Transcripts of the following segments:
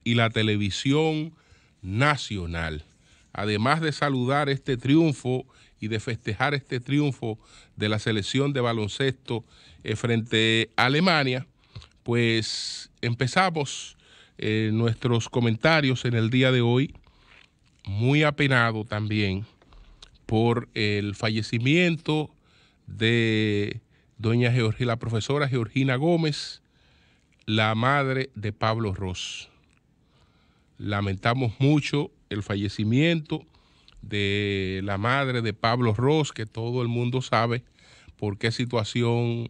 y la televisión nacional. Además de saludar este triunfo y de festejar este triunfo de la selección de baloncesto frente a Alemania, pues empezamos nuestros comentarios en el día de hoy, muy apenado también por el fallecimiento de la profesora Georgina Gómez, la madre de Pablo Ros. Lamentamos mucho el fallecimiento de la madre de Pablo Ros, que todo el mundo sabe por qué situación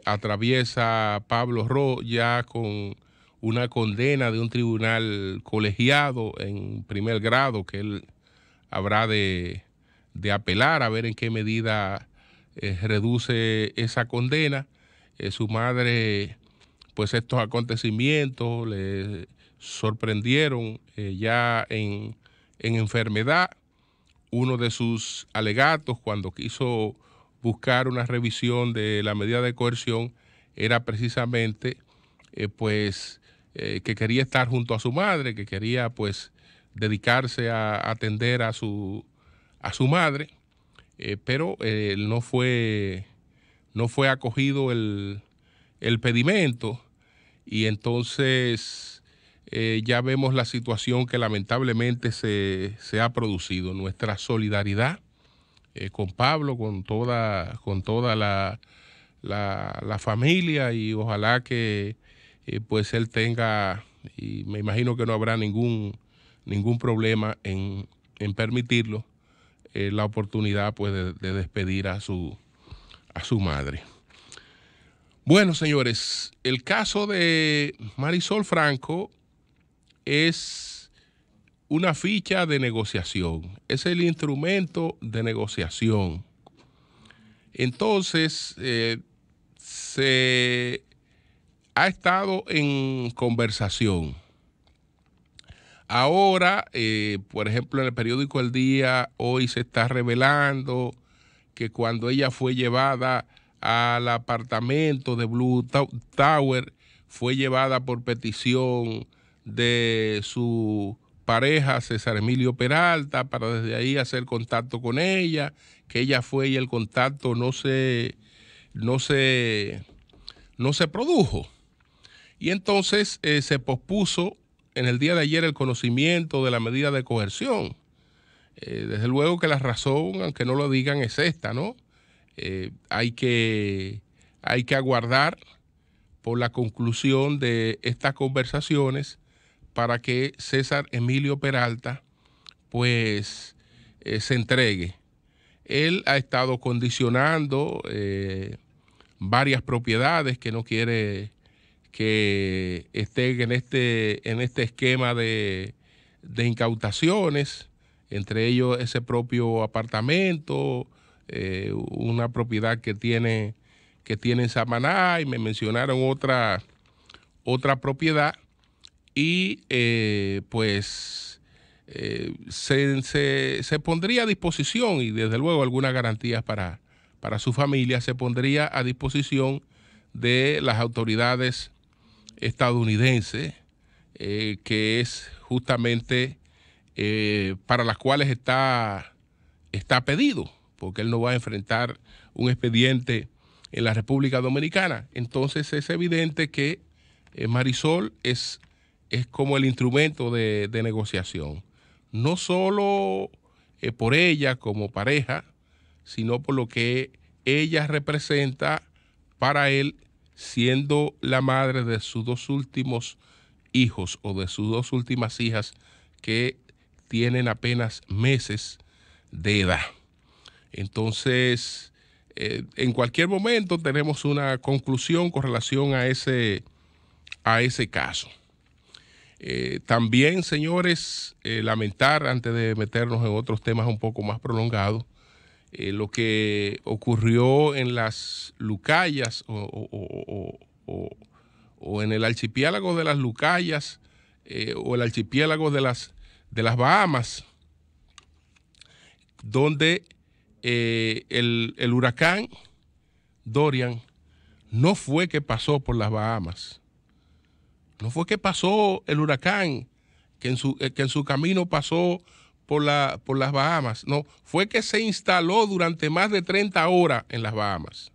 atraviesa Pablo Ros, ya con una condena de un tribunal colegiado en primer grado que él habrá de apelar a ver en qué medida reduce esa condena. Su madre, pues estos acontecimientos le sorprendieron ya en enfermedad. Uno de sus alegatos cuando quiso buscar una revisión de la medida de coerción era precisamente que quería estar junto a su madre, que quería pues dedicarse a atender a su madre, pero no fue acogido el pedimento, y entonces ya vemos la situación que lamentablemente se ha producido. Nuestra solidaridad con Pablo, con toda la familia, y ojalá que pues él tenga, y me imagino que no habrá ningún problema en permitirlo, la oportunidad pues de despedir a su madre. Bueno, señores, el caso de Marisol Franco es una ficha de negociación, es el instrumento de negociación. Entonces, se ha estado en conversación. Ahora, por ejemplo, en el periódico El Día, hoy se está revelando que cuando ella fue llevada al apartamento de Blue Tower, fue llevada por petición de su pareja César Emilio Peralta para desde ahí hacer contacto con ella, que ella fue y el contacto no se produjo. Y entonces se pospuso en el día de ayer el conocimiento de la medida de coerción. Desde luego que la razón, aunque no lo digan, es esta, ¿no? Hay que aguardar por la conclusión de estas conversaciones para que César Emilio Peralta pues se entregue. Él ha estado condicionando varias propiedades que no quiere que estén en este esquema de incautaciones, entre ellos ese propio apartamento, una propiedad que tiene en Samaná, y me mencionaron otra propiedad, y se pondría a disposición, y desde luego algunas garantías para su familia se pondría a disposición de las autoridades estadounidenses, que es justamente para las cuales está pedido, porque él no va a enfrentar un expediente en la República Dominicana. Entonces es evidente que Marisol es como el instrumento de negociación, no solo por ella como pareja, sino por lo que ella representa para él, siendo la madre de sus dos últimos hijos o de sus dos últimas hijas que tienen apenas meses de edad. Entonces, en cualquier momento tenemos una conclusión con relación a ese caso. También, señores, lamentar, antes de meternos en otros temas un poco más prolongados, lo que ocurrió en las Lucayas o en el archipiélago de las Lucayas, o el archipiélago de las Bahamas, donde el huracán Dorian no fue que pasó por las Bahamas, No fue que pasó el huracán, que en su camino pasó por las Bahamas. No, fue que se instaló durante más de 30 horas en las Bahamas.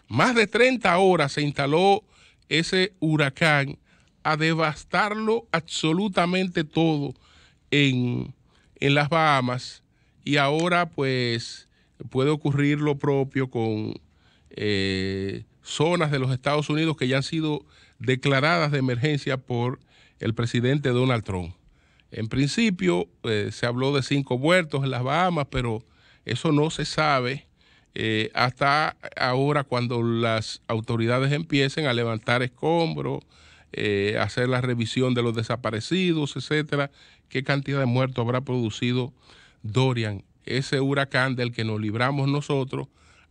Más de 30 horas se instaló ese huracán a devastarlo absolutamente todo en las Bahamas, y ahora pues puede ocurrir lo propio con zonas de los Estados Unidos que ya han sido declaradas de emergencia por el presidente Donald Trump. En principio se habló de 5 muertos en las Bahamas, pero eso no se sabe hasta ahora, cuando las autoridades empiecen a levantar escombros, hacer la revisión de los desaparecidos, etcétera. ¿Qué cantidad de muertos habrá producido Dorian, ese huracán del que nos libramos nosotros,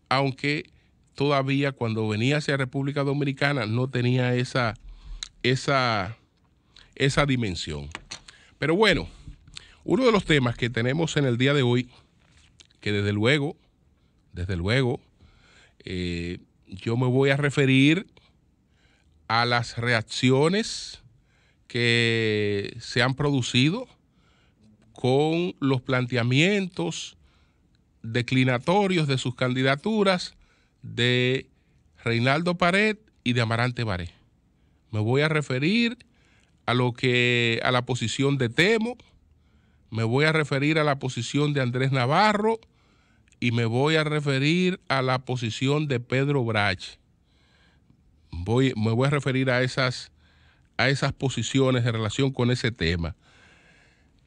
aunque todavía cuando venía hacia República Dominicana no tenía esa dimensión? Pero bueno, uno de los temas que tenemos en el día de hoy, que desde luego, yo me voy a referir a las reacciones que se han producido con los planteamientos declinatorios de sus candidaturas de Reinaldo Pared y de Amarante Baré. Me voy a referir a la posición de Temo, me voy a referir a la posición de Andrés Navarro y me voy a referir a la posición de Pedro Brach. Me voy a referir a esas posiciones en relación con ese tema.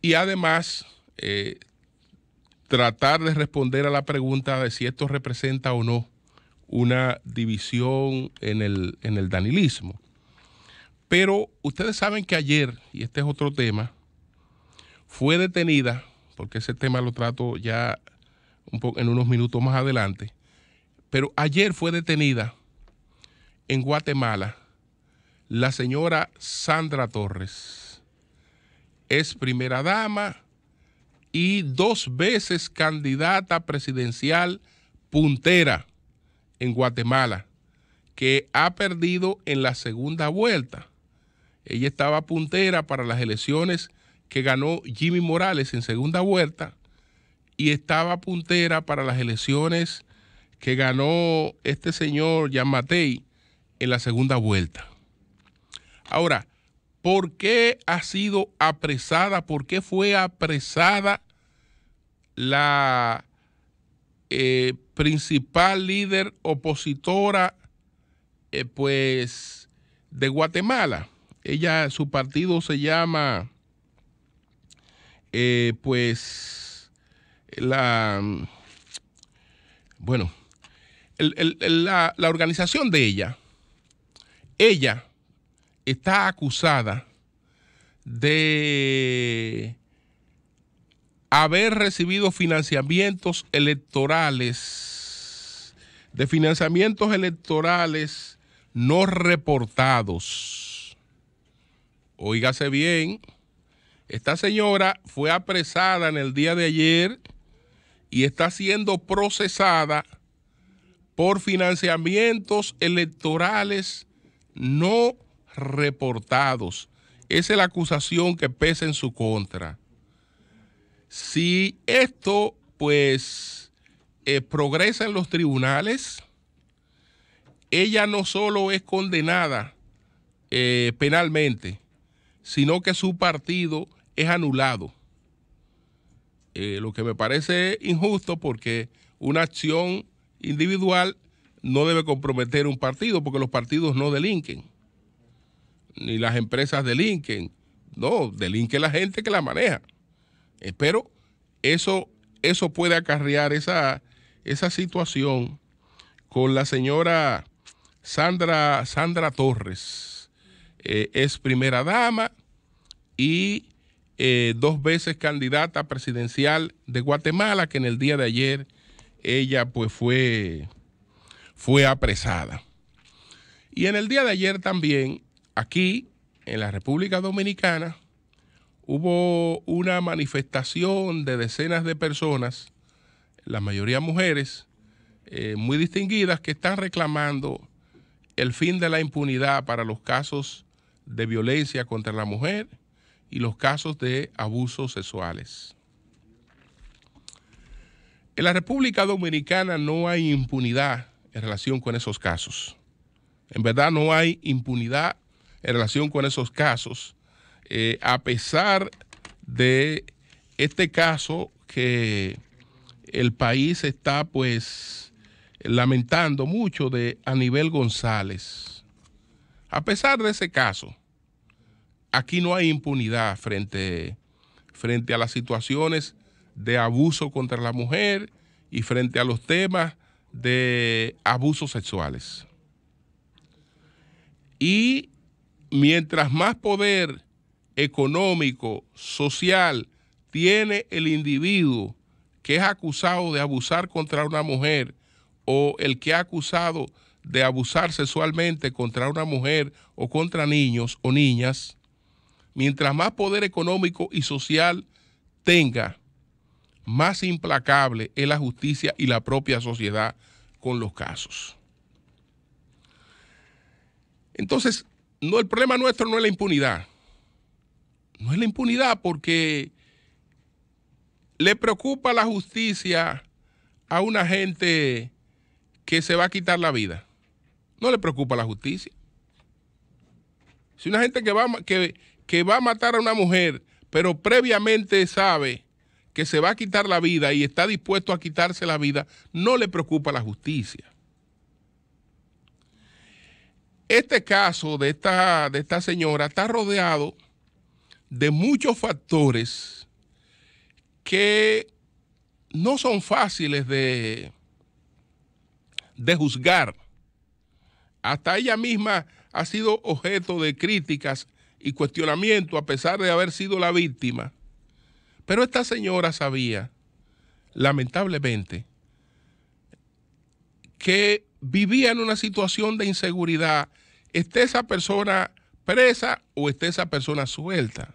Y además, tratar de responder a la pregunta de si esto representa o no una división en el danilismo. Pero ustedes saben que ayer, y este es otro tema, fue detenida, porque ese tema lo trato ya en unos minutos más adelante, pero ayer fue detenida en Guatemala la señora Sandra Torres. Es primera dama y 2 veces candidata presidencial puntera en Guatemala, que ha perdido en la segunda vuelta. Ella estaba puntera para las elecciones que ganó Jimmy Morales en segunda vuelta, y estaba puntera para las elecciones que ganó este señor Jean Matei en la segunda vuelta. Ahora, ¿por qué ha sido apresada? ¿Por qué fue apresada la principal líder opositora pues de Guatemala? Su partido se llama la organización de ella está acusada de haber recibido financiamientos electorales no reportados. Óigase bien, esta señora fue apresada en el día de ayer y está siendo procesada por financiamientos electorales no reportados. Esa es la acusación que pesa en su contra. Si esto pues progresa en los tribunales, ella no solo es condenada penalmente, sino que su partido es anulado. Lo que me parece injusto, porque una acción individual no debe comprometer un partido, porque los partidos no delinquen, ni las empresas delinquen. No, delinque la gente que la maneja. Pero eso puede acarrear esa situación con la señora Sandra Torres. Es primera dama y 2 veces candidata presidencial de Guatemala, que en el día de ayer ella pues fue apresada. Y en el día de ayer también, aquí en la República Dominicana, hubo una manifestación de decenas de personas, la mayoría mujeres, muy distinguidas, que están reclamando el fin de la impunidad para los casos de violencia contra la mujer y los casos de abusos sexuales. En la República Dominicana no hay impunidad en relación con esos casos. En verdad no hay impunidad en relación con esos casos, a pesar de este caso que el país está pues lamentando mucho de Anibel González. A pesar de ese caso, aquí no hay impunidad frente a las situaciones de abuso contra la mujer y frente a los temas de abusos sexuales. Y mientras más poder económico, social, tiene el individuo que es acusado de abusar contra una mujer o el que ha acusado de abusar sexualmente contra una mujer o contra niños o niñas, mientras más poder económico y social tenga, más implacable es la justicia y la propia sociedad con los casos. Entonces, el problema nuestro no es la impunidad. No es la impunidad porque le preocupa la justicia a una gente que se va a quitar la vida. No le preocupa la justicia. Si una gente que va a matar a una mujer, pero previamente sabe que se va a quitar la vida y está dispuesto a quitarse la vida, no le preocupa la justicia. Este caso de esta señora está rodeado de muchos factores que no son fáciles de juzgar. Hasta ella misma ha sido objeto de críticas y cuestionamiento a pesar de haber sido la víctima. Pero esta señora sabía, lamentablemente, que vivía en una situación de inseguridad, esté esa persona presa o esté esa persona suelta.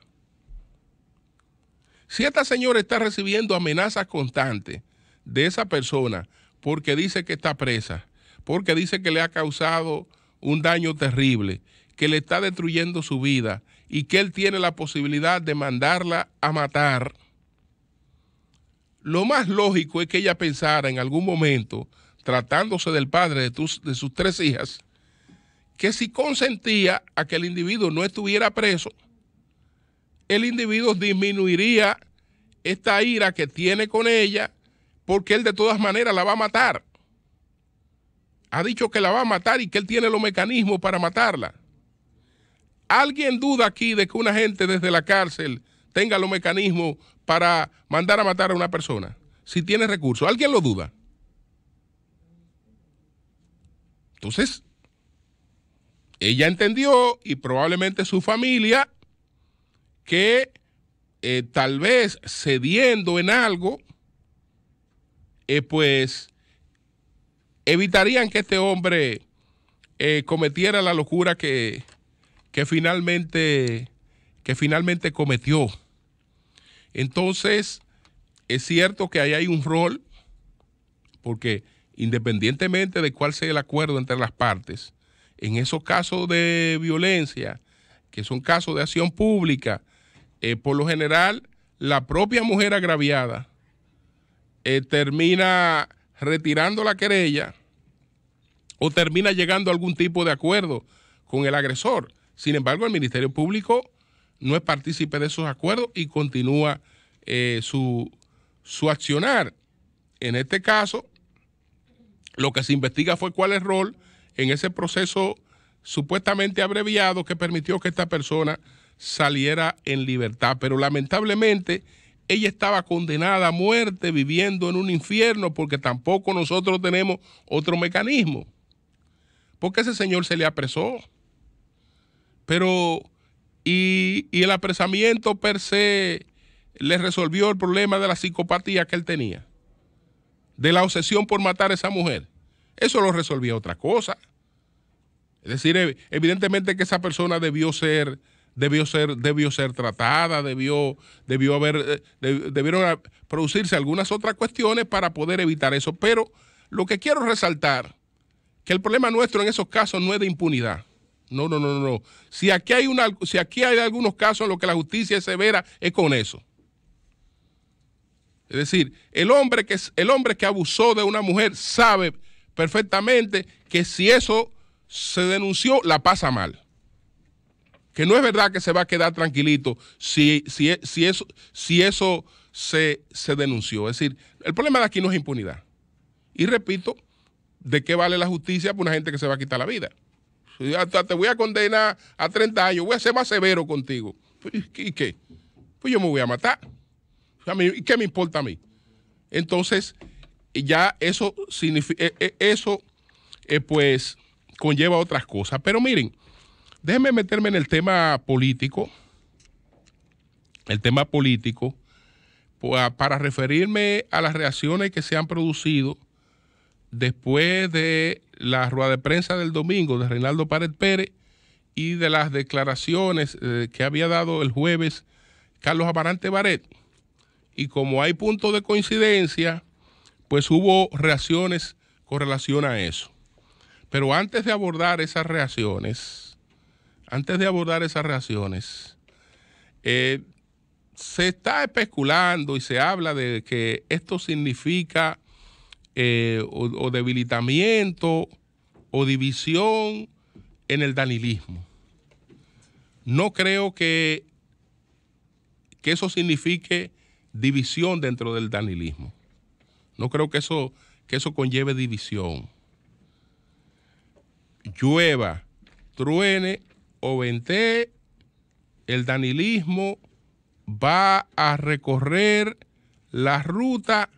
Si esta señora está recibiendo amenazas constantes de esa persona porque dice que está presa, porque dice que le ha causado un daño terrible, que le está destruyendo su vida y que él tiene la posibilidad de mandarla a matar, lo más lógico es que ella pensara en algún momento, tratándose del padre de sus 3 hijas, que si consentía a que el individuo no estuviera preso, el individuo disminuiría esta ira que tiene con ella, porque él de todas maneras la va a matar. Ha dicho que la va a matar y que él tiene los mecanismos para matarla. ¿Alguien duda aquí de que una gente desde la cárcel tenga los mecanismos para mandar a matar a una persona? Si tiene recursos, ¿alguien lo duda? Entonces, ella entendió, y probablemente su familia, que tal vez cediendo en algo, pues evitarían que este hombre cometiera la locura que finalmente cometió. Entonces, es cierto que ahí hay un rol, porque independientemente de cuál sea el acuerdo entre las partes, en esos casos de violencia, que son casos de acción pública, por lo general, la propia mujer agraviada termina retirando la querella o termina llegando a algún tipo de acuerdo con el agresor. Sin embargo, el Ministerio Público no es partícipe de esos acuerdos y continúa su accionar. En este caso, lo que se investiga fue cuál es el rol en ese proceso supuestamente abreviado que permitió que esta persona saliera en libertad. Pero lamentablemente ella estaba condenada a muerte, viviendo en un infierno, porque tampoco nosotros tenemos otro mecanismo. Porque ese señor se le apresó. Pero, y el apresamiento per se le resolvió el problema de la psicopatía que él tenía, de la obsesión por matar a esa mujer. Eso lo resolvía otra cosa. Es decir, evidentemente que esa persona debió ser tratada, debieron producirse algunas otras cuestiones para poder evitar eso. Pero lo que quiero resaltar, que el problema nuestro en esos casos no es de impunidad. No, no, no, no. Si aquí hay algunos casos en los que la justicia es severa, es con eso. Es decir, el hombre que abusó de una mujer sabe perfectamente que si eso se denunció, la pasa mal. Que no es verdad que se va a quedar tranquilito si eso se denunció. Es decir, el problema de aquí no es impunidad. Y repito, ¿de qué vale la justicia por una gente que se va a quitar la vida? Te voy a condenar a 30 años, voy a ser más severo contigo. ¿Y qué? Pues yo me voy a matar. ¿Qué me importa a mí? Entonces, ya eso significa, pues conlleva otras cosas. Pero miren, déjenme meterme en el tema político. El tema político, para referirme a las reacciones que se han producido después de la rueda de prensa del domingo de Reinaldo Pared Pérez y de las declaraciones que había dado el jueves Carlos Amarante Barret. Y como hay puntos de coincidencia, pues hubo reacciones con relación a eso. Pero antes de abordar esas reacciones, se está especulando y se habla de que esto significa o debilitamiento o división en el danilismo. No creo que eso signifique división dentro del danilismo. No creo que eso conlleve división. Llueva, truene o ventee, el danilismo va a recorrer la ruta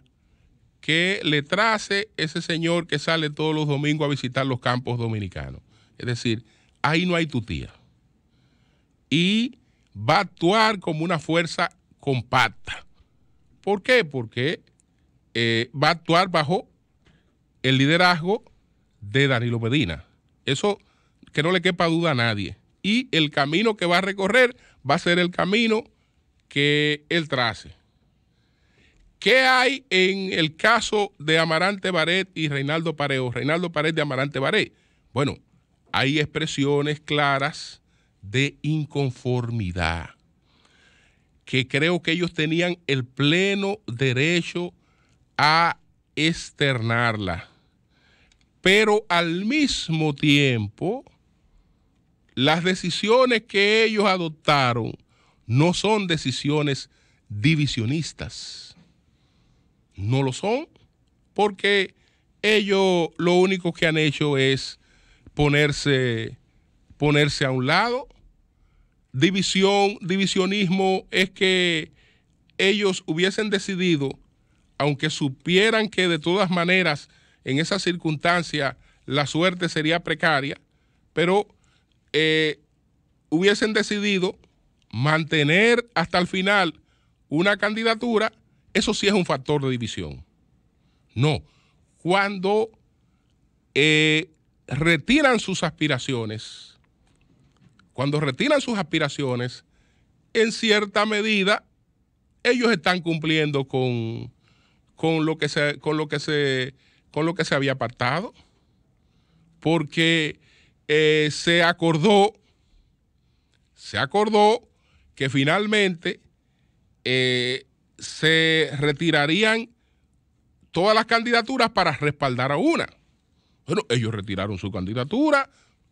que le trace ese señor que sale todos los domingos a visitar los campos dominicanos. Es decir, ahí no hay tutía. Y va a actuar como una fuerza compacta. ¿Por qué? Porque va a actuar bajo el liderazgo de Danilo Medina. Eso que no le quepa duda a nadie. Y el camino que va a recorrer va a ser el camino que él trace. ¿Qué hay en el caso de Amarante Barret y Reinaldo Pared, o Reinaldo Pared de Amarante Barret? Bueno, hay expresiones claras de inconformidad, que creo que ellos tenían el pleno derecho a externarla. Pero al mismo tiempo, las decisiones que ellos adoptaron no son decisiones divisionistas. No lo son, porque ellos lo único que han hecho es ponerse a un lado. Divisionismo es que ellos hubiesen decidido, aunque supieran que de todas maneras en esa circunstancia la suerte sería precaria, pero hubiesen decidido mantener hasta el final una candidatura. Eso sí es un factor de división. No, cuando retiran sus aspiraciones, en cierta medida, ellos están cumpliendo con lo que se había pactado, porque se acordó que finalmente se retirarían todas las candidaturas para respaldar a una. Bueno, ellos retiraron su candidatura,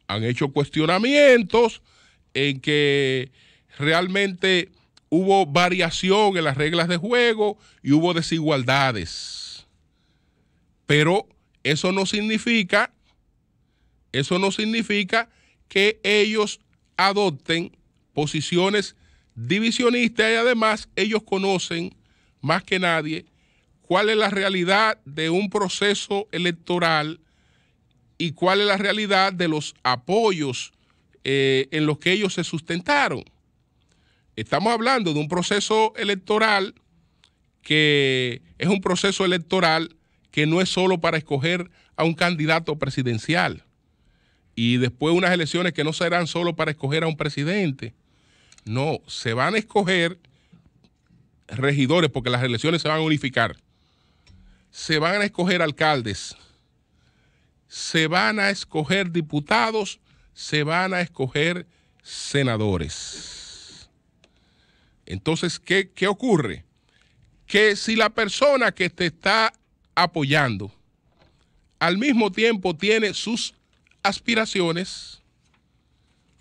han hecho cuestionamientos en que realmente hubo variación en las reglas de juego y hubo desigualdades. Pero eso no significa que ellos adopten posiciones divisionistas, y además ellos conocen más que nadie cuál es la realidad de un proceso electoral y cuál es la realidad de los apoyos en los que ellos se sustentaron. Estamos hablando de un proceso electoral que es un proceso electoral que no es solo para escoger a un candidato presidencial y después unas elecciones que no serán solo para escoger a un presidente. No, se van a escoger regidores porque las elecciones se van a unificar. Se van a escoger alcaldes, se van a escoger diputados, se van a escoger senadores. Entonces, ¿qué ocurre? Que si la persona que te está apoyando al mismo tiempo tiene sus aspiraciones,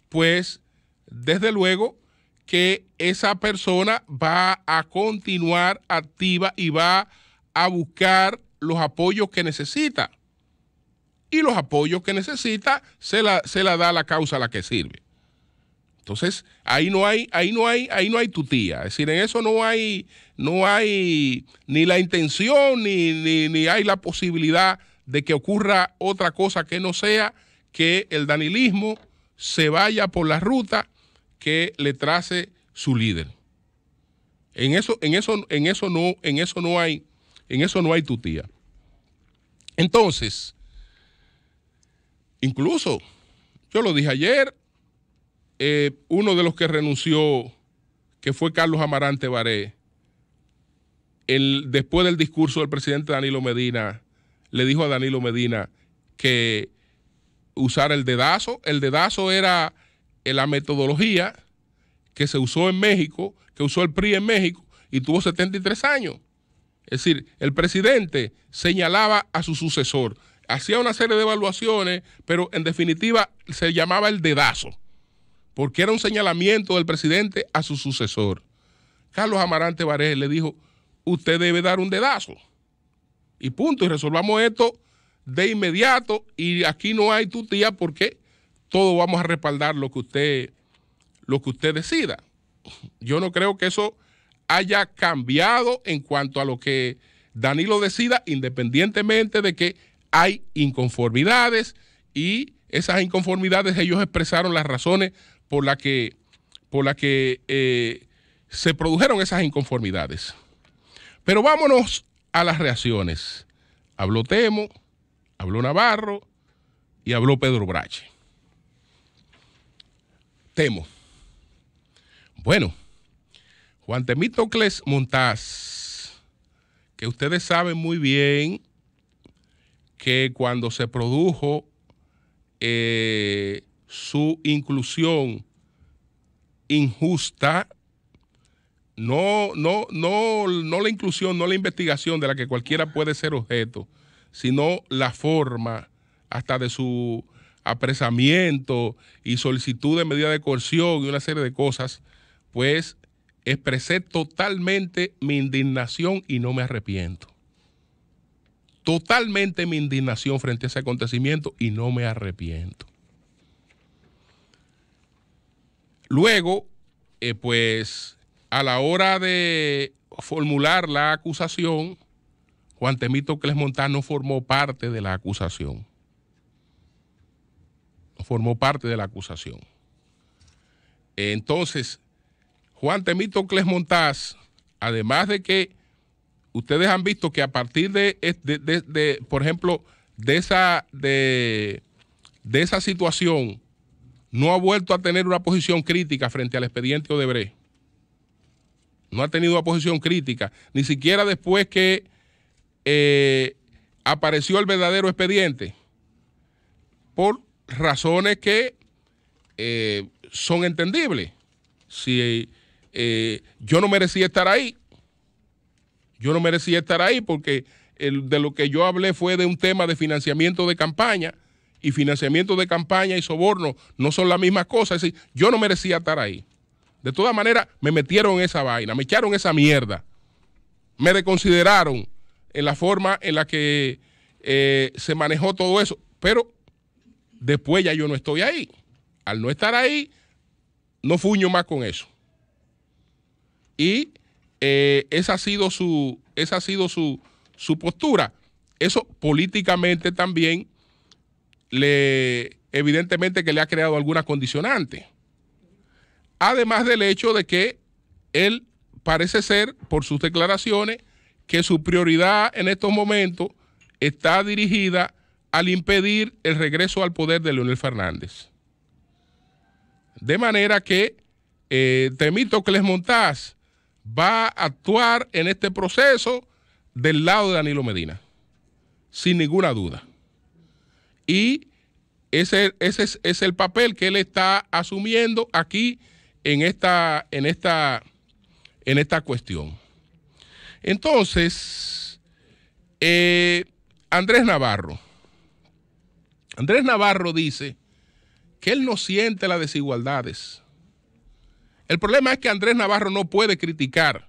pues desde luego que esa persona va a continuar activa y va a buscar los apoyos que necesita. Y los apoyos que necesita se la da la causa a la que sirve. Entonces, ahí no hay tutía. Es decir, en eso no hay ni la intención ni hay la posibilidad de que ocurra otra cosa que no sea que el danilismo se vaya por la ruta que le trace su líder. En eso no hay tutía. Entonces, incluso, yo lo dije ayer, uno de los que renunció, que fue Carlos Amarante Baré, después del discurso del presidente Danilo Medina, le dijo a Danilo Medina que usara el dedazo. El dedazo era la metodología que se usó en México, que usó el PRI en México, y tuvo 73 años. Es decir, el presidente señalaba a su sucesor, hacía una serie de evaluaciones, pero en definitiva se llamaba el dedazo, porque era un señalamiento del presidente a su sucesor. Carlos Amarante Baré le dijo, usted debe dar un dedazo. Y punto, y resolvamos esto de inmediato, y aquí no hay tutía porque todos vamos a respaldar lo que usted decida. Yo no creo que eso haya cambiado en cuanto a lo que Danilo decida, independientemente de que hay inconformidades, y esas inconformidades ellos expresaron las razones por las que se produjeron esas inconformidades. Pero vámonos a las reacciones. Habló Temo, habló Navarro y habló Pedro Brache. Temo. Bueno, Juan Temístocles Montaz, que ustedes saben muy bien que cuando se produjo su inclusión injusta, no la inclusión, no la investigación de la que cualquiera puede ser objeto, sino la forma hasta de su apresamiento y solicitud de medida de coerción y una serie de cosas, pues expresé totalmente mi indignación y no me arrepiento. Totalmente mi indignación frente a ese acontecimiento y no me arrepiento. Luego, pues a la hora de formular la acusación, Juan Temístocles Montaz no formó parte de la acusación. No formó parte de la acusación. Entonces, Juan Temístocles Montaz, además de que ustedes han visto que a partir por ejemplo, de esa situación, no ha vuelto a tener una posición crítica frente al expediente Odebrecht. No ha tenido una posición crítica, ni siquiera después que apareció el verdadero expediente, por razones que son entendibles. Si yo no merecía estar ahí, porque de lo que yo hablé fue de un tema de financiamiento de campaña, y financiamiento de campaña y soborno no son la misma cosa. Es decir, yo no merecía estar ahí. De todas maneras, me metieron en esa vaina, me echaron esa mierda, me desconsideraron en la forma en la que se manejó todo eso, pero después ya yo no estoy ahí. Al no estar ahí, no fuño más con eso. Y esa ha sido su postura. Eso políticamente también evidentemente que le ha creado alguna condicionante. Además del hecho de que él parece ser, por sus declaraciones, que su prioridad en estos momentos está dirigida al impedir el regreso al poder de Leonel Fernández. De manera que Temístocles Montaz va a actuar en este proceso del lado de Danilo Medina, sin ninguna duda. Y Ese es el papel que él está asumiendo aquí en esta cuestión. Entonces, Andrés Navarro dice que él no siente las desigualdades. El problema es que Andrés Navarro no puede criticar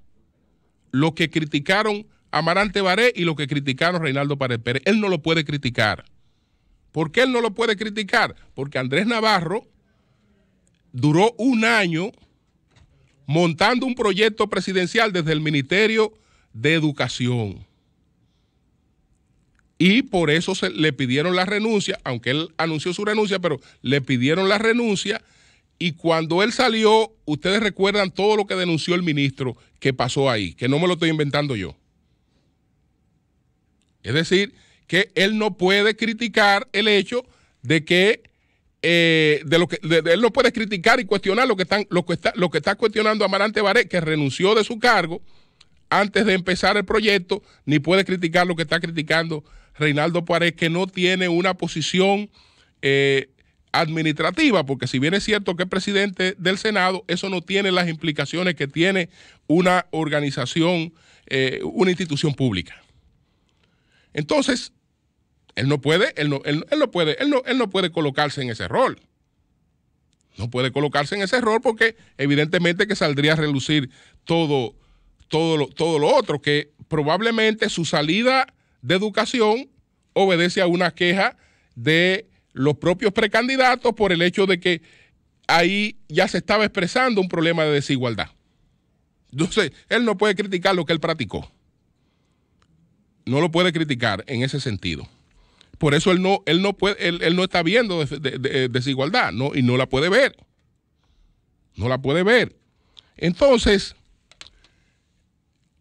lo que criticaron Amarante Baré y lo que criticaron Reinaldo Pared Pérez. Él no lo puede criticar. ¿Por qué él no lo puede criticar? Porque Andrés Navarro duró un año montando un proyecto presidencial desde el Ministerio de Educación. Y por eso le pidieron la renuncia, aunque él anunció su renuncia, pero le pidieron la renuncia. Y cuando él salió, ustedes recuerdan todo lo que denunció el ministro que pasó ahí, que no me lo estoy inventando yo. Es decir, que él no puede criticar el hecho de que él no puede criticar y cuestionar lo que está cuestionando Amarante Baré, que renunció de su cargo antes de empezar el proyecto, ni puede criticar lo que está criticando Reinaldo Pared, que no tiene una posición administrativa, porque si bien es cierto que es presidente del Senado, eso no tiene las implicaciones que tiene una organización, una institución pública. Entonces, él no puede colocarse en ese rol. No puede colocarse en ese rol porque evidentemente que saldría a relucir todo lo otro, que probablemente su salida de Educación obedece a una queja de los propios precandidatos por el hecho de que ahí ya se estaba expresando un problema de desigualdad. Entonces, él no puede criticar lo que él practicó. No lo puede criticar en ese sentido. Por eso él no está viendo desigualdad, ¿no? Y no la puede ver. No la puede ver. Entonces,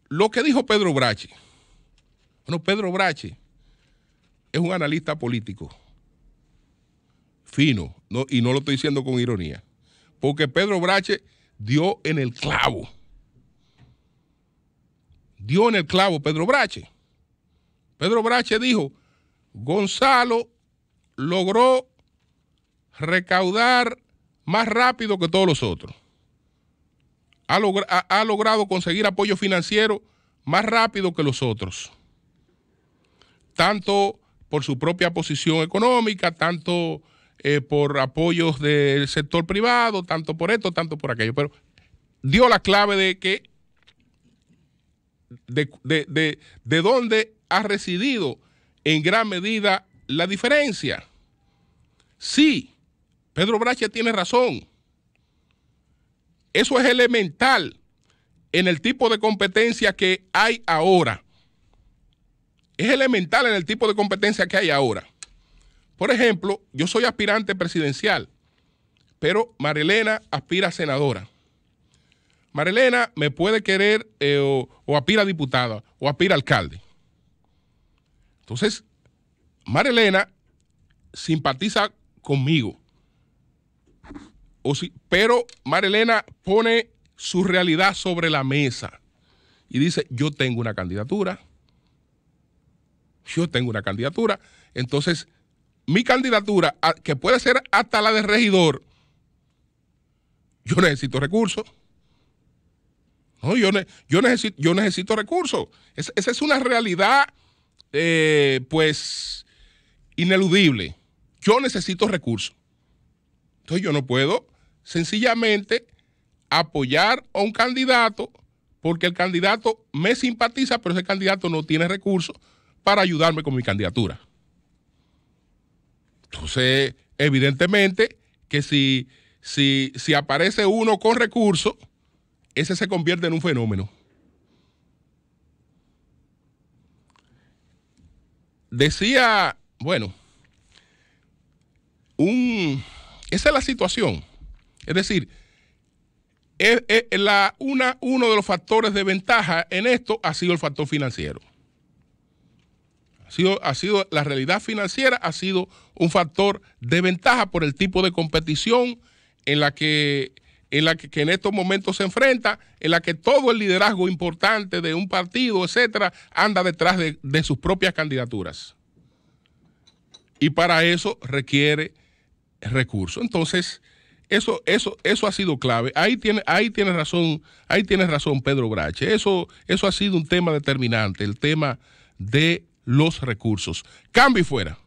lo que dijo Pedro Brache. Bueno, Pedro Brache es un analista político fino, ¿no? Y no lo estoy diciendo con ironía, porque Pedro Brache dio en el clavo. Dio en el clavo Pedro Brache. Pedro Brache dijo: Gonzalo logró recaudar más rápido que todos los otros. Ha logrado conseguir apoyo financiero más rápido que los otros. Tanto por su propia posición económica, tanto por apoyos del sector privado, tanto por esto, tanto por aquello. Pero dio la clave de que de dónde ha residido en gran medida la diferencia. Sí, Pedro Brache tiene razón. Eso es elemental en el tipo de competencia que hay ahora. Es elemental en el tipo de competencia que hay ahora. Por ejemplo, yo soy aspirante presidencial, pero Marilena aspira a senadora. Marilena me puede querer o aspira a diputada o aspira a alcalde. Entonces, Marilena simpatiza conmigo. Pero Marilena pone su realidad sobre la mesa y dice: yo tengo una candidatura. Yo tengo una candidatura. Entonces, mi candidatura, que puede ser hasta la de regidor, yo necesito recursos. No, yo necesito recursos. Esa es una realidad, pues, ineludible. Yo necesito recursos. Entonces, yo no puedo sencillamente apoyar a un candidato porque el candidato me simpatiza, pero ese candidato no tiene recursos para ayudarme con mi candidatura. Entonces, evidentemente que si aparece uno con recursos, ese se convierte en un fenómeno. Decía, bueno, esa es la situación. Es decir, uno de los factores de ventaja en esto ha sido el factor financiero. Ha sido la realidad financiera, ha sido un factor de ventaja por el tipo de competición en la que en estos momentos se enfrenta, en la que todo el liderazgo importante de un partido, etcétera, anda detrás de sus propias candidaturas. Y para eso requiere recursos. Entonces, eso ha sido clave. Ahí tiene razón Pedro Brache. Eso ha sido un tema determinante, el tema de los recursos. Cambio y fuera.